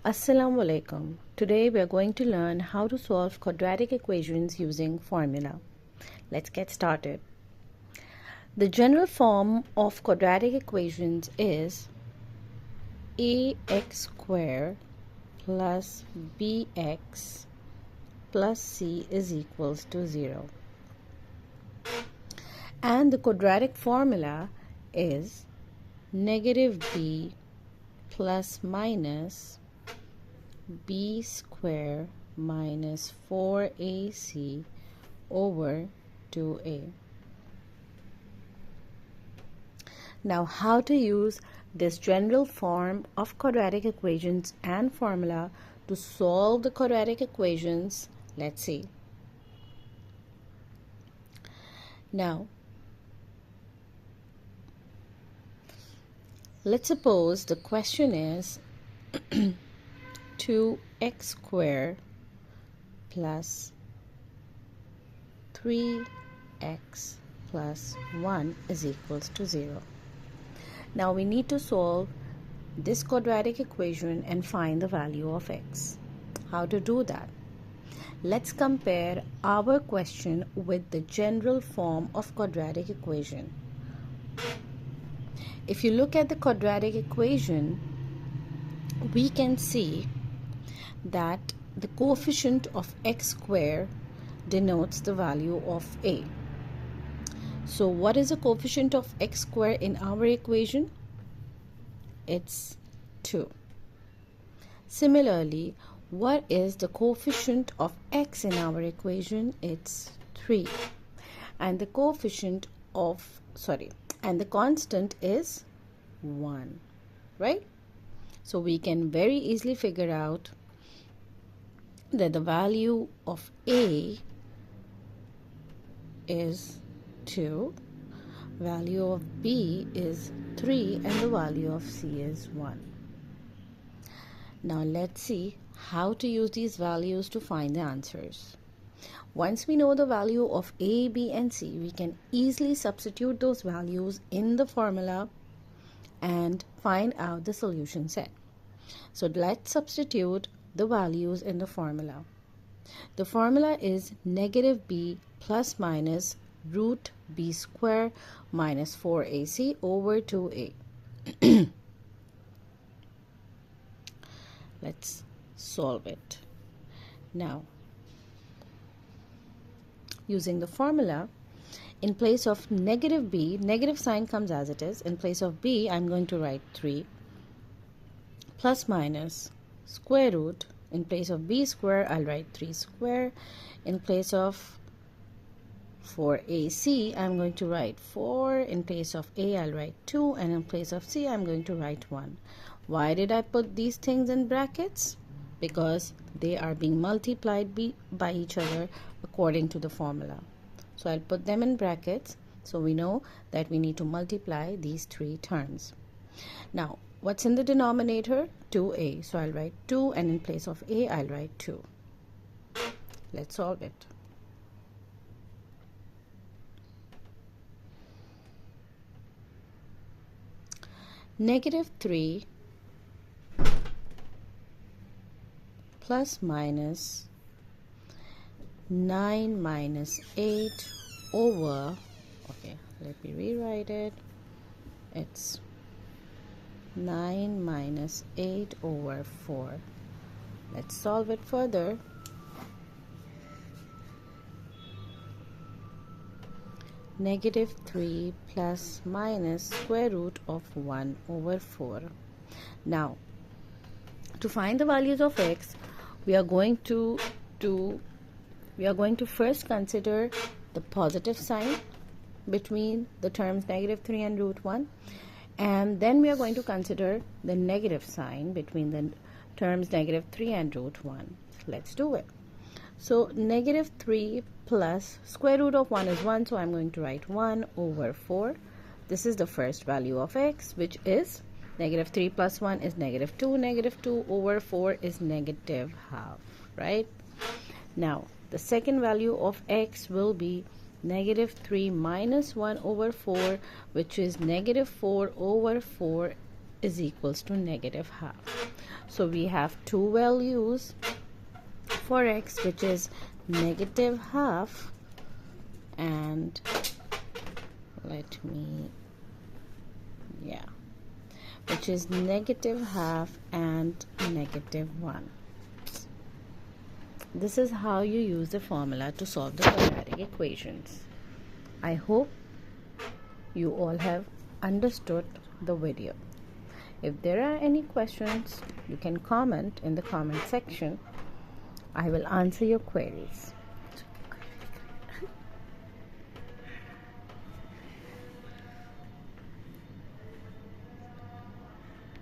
Assalamu alaikum. Today we are going to learn how to solve quadratic equations using formula. Let's get started. The general form of quadratic equations is ax squared plus bx plus c is equals to 0. And the quadratic formula is negative b plus minus b square minus 4ac over 2a. Now, how to use this general form of quadratic equations and formula to solve the quadratic equations? Let's see. Now, let's suppose the question is 2x squared plus 3x plus 1 is equals to 0. Now we need to solve this quadratic equation and find the value of x. How to do that? Let's compare our question with the general form of quadratic equation. If you look at the quadratic equation, we can see that the coefficient of x squared denotes the value of a. So what is the coefficient of x squared in our equation? It's 2. Similarly, what is the coefficient of x in our equation? It's 3. And the coefficient of, and the constant is 1, right? So we can very easily figure out that the value of a is 2, value of b is 3, and the value of c is 1. Now let's see how to use these values to find the answers. Once we know the value of a, b, and c, we can easily substitute those values in the formula and find out the solution set. So let's substitute the values in the formula. The formula is negative b plus minus root b squared minus 4ac over 2a. Let's solve it. Now, using the formula, in place of negative b, negative sign comes as it is. In place of b, I'm going to write 3 plus minus square root. In place of b square, I'll write 3 square. In place of 4ac, I'm going to write 4. In place of a, I'll write 2. And in place of c, I'm going to write 1. Why did I put these things in brackets? Because they are being multiplied by each other according to the formula. So I'll put them in brackets so we know that we need to multiply these 3 terms. Now, what's in the denominator? 2a. So I'll write 2, and in place of a, I'll write 2. Let's solve it. Negative 3 plus minus 9 minus 8 over, let me rewrite it. It's 9 minus 8 over 4. Let's solve it further. Negative 3 plus minus square root of 1 over 4. Now, to find the values of x, we are going to first consider the positive sign between the terms negative 3 and root 1, and then we are going to consider the negative sign between the terms negative 3 and root 1. Let's do it. So negative 3 plus square root of 1 is 1, so I'm going to write 1 over 4. This is the first value of x, which is negative 3 plus 1 is negative 2. Negative 2 over 4 is negative half, right? Now, the second value of x will be negative 3 minus 1 over 4, which is negative 4 over 4 is equals to negative half. So we have two values for x, which is negative half and which is negative half and negative 1. This is how you use the formula to solve the quadratic equations. I hope you all have understood the video. If there are any questions, you can comment in the comment section. I will answer your queries.